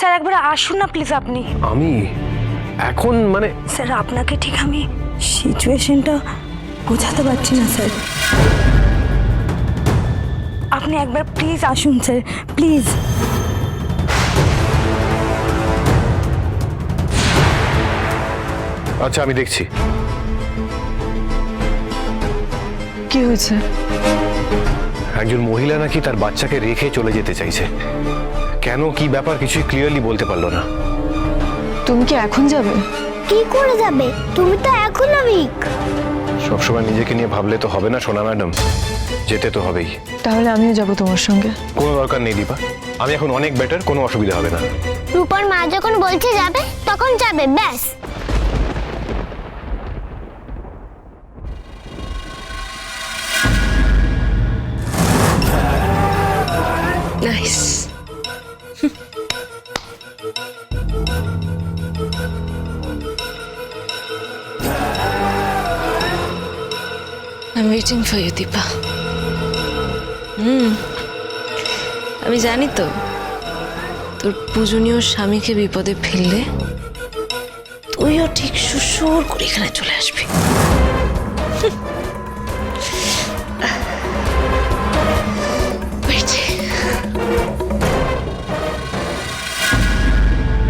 Sir একবার আসুন না প্লিজ আপনি। আমি এখন মানে স্যার আপনাকে ঠিক আমি সিচুয়েশনটা বোঝাতে পারছি না স্যার। আপনি একবার প্লিজ আসুন স্যার, প্লিজ। আচ্ছা আমি দেখছি। কি হয়েছে? একজন মহিলা নাকি তার বাচ্চাকে রেখে চলে যেতে চাইছে। কেন, কি ব্যাপার কিছুই ক্লিয়ারলি বলতে পারলো না। তুমি কি এখন যাবে? কি করে যাবে? তুমি তো এখন উইক। সবসময় নিজেকে নিয়ে ভাবলে তো হবে না সোনা ম্যাডাম, যেতে তো হবেই। তাহলে আমিও যাব তোমার সঙ্গে। কোনো দরকার নেই দীপা, আমি এখন অনেক বেটার, কোনো অসুবিধা হবে না। রূপার মা যখন বলছে যাবে তখন যাবে, ব্যাস। Nice. I'm waiting for you, Dipa. আমি জানি তো তোর পূজনীয় স্বামীকে বিপদে ফেললে তুইও ঠিক সুসুর করে এখানে চলে আসবি।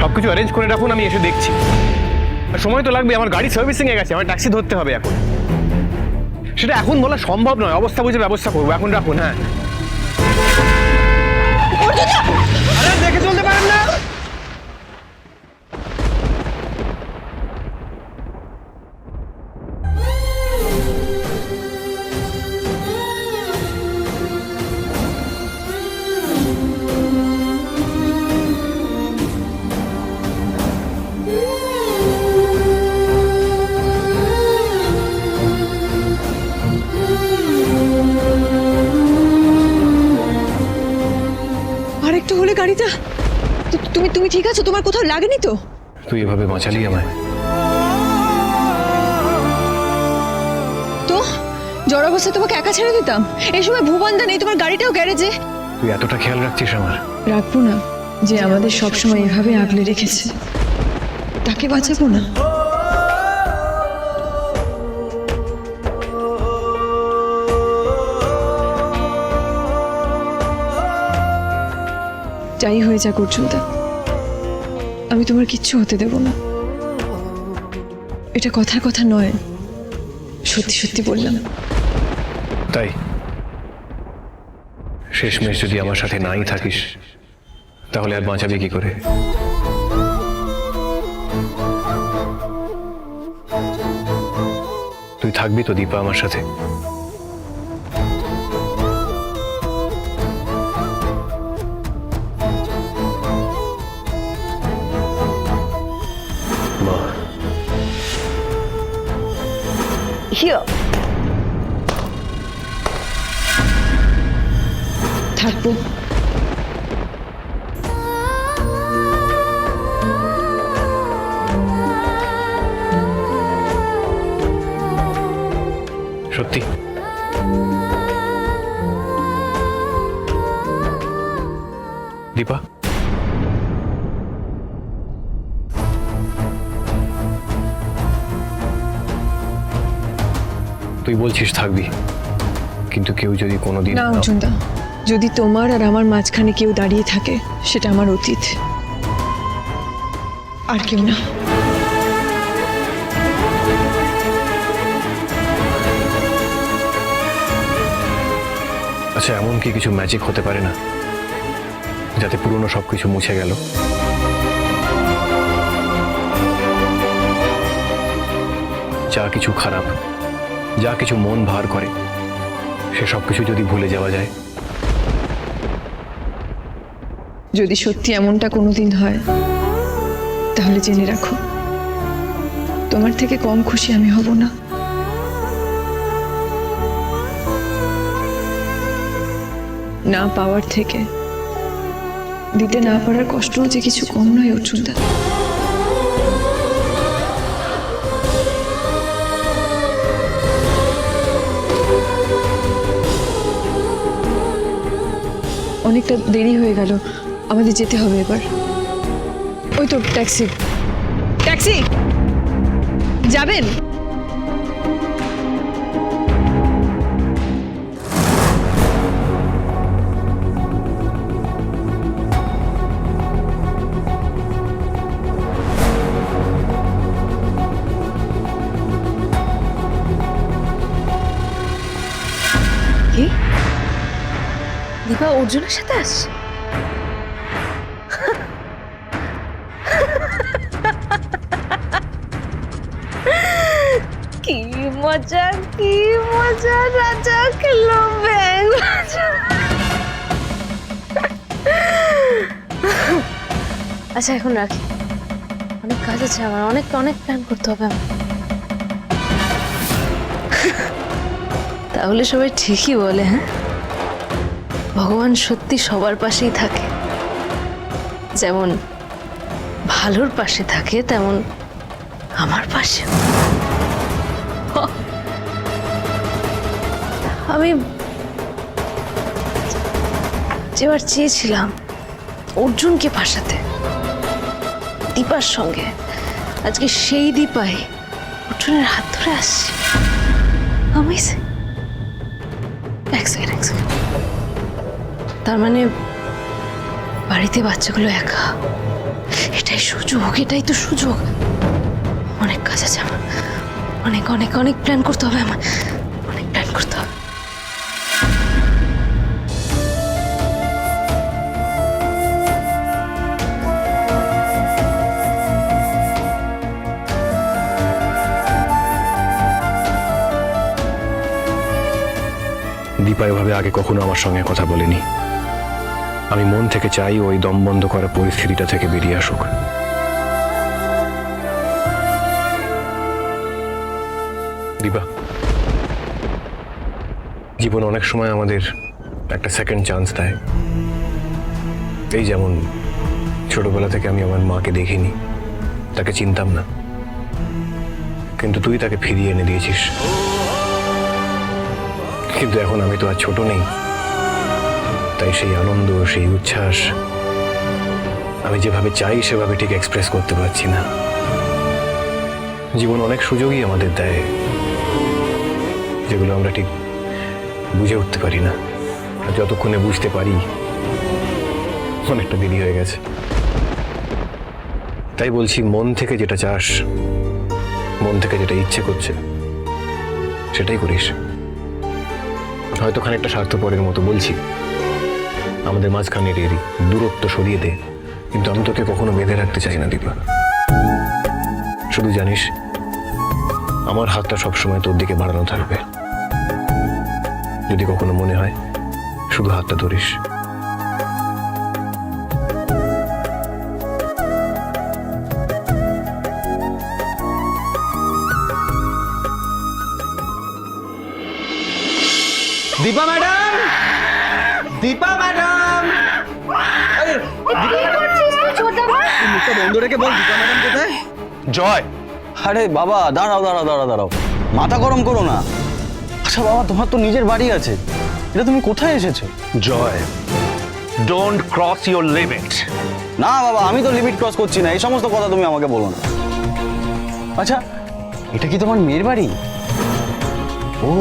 সবকিছু অ্যারেঞ্জ করে রাখুন, আমি এসে দেখছি। আর সময় তো লাগবে, আমার গাড়ি সার্ভিসিং এ গেছে, আমার ট্যাক্সি ধরতে হবে এখন। সেটা এখন বলা সম্ভব নয়, অবস্থা বুঝে ব্যবস্থা করবো। এখন রাখুন। হ্যাঁ আরে দেখে চলতে পারেন না। আরেকটু হলে গাড়িটা। তুমি তুমি ঠিক আছো? তোমার কোথাও লাগেনি তো? তুই এভাবে বাঁচালি আমায়। তো জ্বর অবস্থায় তোমাকে একা ছেড়ে দিতাম? এই সময় ভুবনদা নেই, তোমার গাড়িটাও গ্যারেজে। তুই এতটা খেয়াল রাখছিস আমার। রাখবো না যে আমাদের সবসময় এভাবে আগলে রেখেছে, তাকে বাঁচাবো না? যাই হয়ে যাক অর্জুনদা, আমি তোমার কিচ্ছু হতে দেব না। এটা কথার কথা নয়, সত্যি সত্যি বললাম। তাই শেষমেশ যদি আমার সাথে নাই থাকিস তাহলে আর বাঁচাবি কি করে? তুই থাকবি তো দীপা আমার সাথে? মা থাকবো। সত্যি? দীপা তুই বলছিস থাকবি, কিন্তু কেউ যদি কোনোদিন না অর্জুনদা, যদি তোমার আর আমার মাঝখানে কেউ দাঁড়িয়ে থাকে সেটা আমার অতীত, আর কেউ না। আচ্ছা এমন কি কিছু ম্যাজিক হতে পারে না যাতে পুরনো সবকিছু মুছে গেল? যা কিছু খারাপ, যা কিছু মন ভার করে, সে সবকিছু যদি ভুলে যাওয়া যায়। যদি সত্যি এমনটা কোনোদিন হয় তাহলে জেনে রাখো, তোমার থেকে কম খুশি আমি হব না। না পাওয়ার থেকে দিতে না পারার কষ্টও যে কিছু কম নয় অর্জুনদা। অনেকটা দেরি হয়ে গেল, আমাদের যেতে হবে এবার। ওই তো ট্যাক্সি, ট্যাক্সি যাবেন? কি দীপা অর্জুনের সাথে আসছে? কি মজা, কি মজা, রাজা খেলো ব্যাং। আচ্ছা এখন রাখি, অনেক কাজ আছে আমার, অনেক অনেক প্ল্যান করতে হবে আমার। তাহলে সবাই ঠিকই বলে, হ্যাঁ, ভগবান সত্যি সবার পাশেই থাকে, যেমন ভালোর পাশে থাকে তেমন আমার পাশে। আমি যেবার চেয়েছিলাম অর্জুনকে ফাঁসাতে দীপার সঙ্গে, আজকে সেই দীপাই অর্জুনের হাত ধরে আসছে। আমি এক সেকেন্ড, তার মানে বাড়িতে বাচ্চাগুলো একা, এটাই সুযোগ, এটাই তো সুযোগ। অনেক কাজ আছে আমার, অনেক অনেক অনেক প্ল্যান করতে হবে আমার, অনেক প্ল্যান করতে হবে। দীপা এভাবে আগে কখনো আমার সঙ্গে কথা বলেনি। আমি মন থেকে চাই ওই দম বন্ধ করা পরিস্থিতিটা থেকে বেরিয়ে আসুক। দীপা, জীবন অনেক সময় আমাদের একটা সেকেন্ড চান্স দেয়। এই যেমন ছোটবেলা থেকে আমি আমার মাকে দেখিনি, তাকে চিনতাম না, কিন্তু তুই তাকে ফিরিয়ে এনে দিয়েছিস। কিন্তু এখন আমি তো আর ছোট নেই, তাই সেই আনন্দ, সেই উচ্ছ্বাস আমি যেভাবে চাই সেভাবে ঠিক এক্সপ্রেস করতে পারছি না। জীবন অনেক সুযোগই আমাদের দেয়, যেগুলো আমরা ঠিক বুঝে উঠতে পারি না, আর যতক্ষণে বুঝতে পারি অনেকটা দেরি হয়ে গেছে। তাই বলছি, মন থেকে যেটা চাস, মন থেকে যেটা ইচ্ছে করছে সেটাই করিস। হয়তো খানিকটা স্বার্থপরের মতো বলছি, আমাদের মাঝখানের এরই দূরত্ব সরিয়ে দে, কিন্তু আমি তোকে কখনো বেঁধে রাখতে চাই না দীপা। শুধু জানিস, আমার হাতটা সবসময় তোর দিকে বাড়ানো থাকবে। যদি কখনো মনে হয় শুধু হাতটা ধরিস। দীপা ম্যাডাম, দীপা ম্যাডাম, আরে মুখটা বন্ধ রেখে বল দীপা ম্যাডাম কোথায়? জয়, আরে বাবা দাঁড়াও দাঁড়াও দাঁড়াও দাঁড়াও, মাথা গরম করো না। আচ্ছা বাবা, তোমার তো নিজের বাড়ি আছে, এটা তুমি কোথায় এসেছো? জয়, ডোন্ট ক্রস ইউর লিমিট। না বাবা, আমি তো লিমিট ক্রস করছি না, এই সমস্ত কথা তুমি আমাকে বলো না। আচ্ছা, এটা কি তোমার মেয়ের বাড়ি? ও,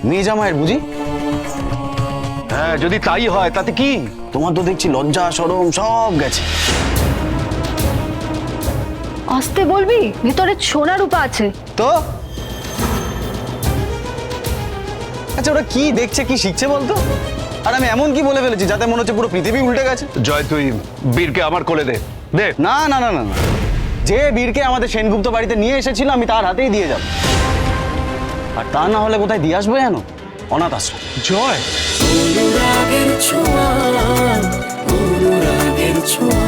মেয়ে জামাইয়ের বুঝি? হ্যাঁ, যদি তাই হয় তাতে কি? তোমার তো দেখছি লজ্জা শরম সব গেছে। আসতে বলবি, ভিতরে সোনা রূপা আছে। তো আচ্ছা, ওরা কি দেখছে, কি শিখছে বলতো? আর আমি এমন কি বলে ফেলেছি যাতে মনে হচ্ছে পুরো পৃথিবী উল্টে গেছে? জয়, তুই বীরকে আমার কোলে দে। দে। না না না না না, যে বীরকে আমাদের সেনগুপ্ত বাড়িতে নিয়ে এসেছিল আমি তার হাতেই দিয়ে যাব। আর তা না হলে কোথায় দিয়ে আসবো জানো? অনাথ আশ্রম। জয়, অনুরাগের ছোঁয়া, অনুরাগের ছোঁয়া।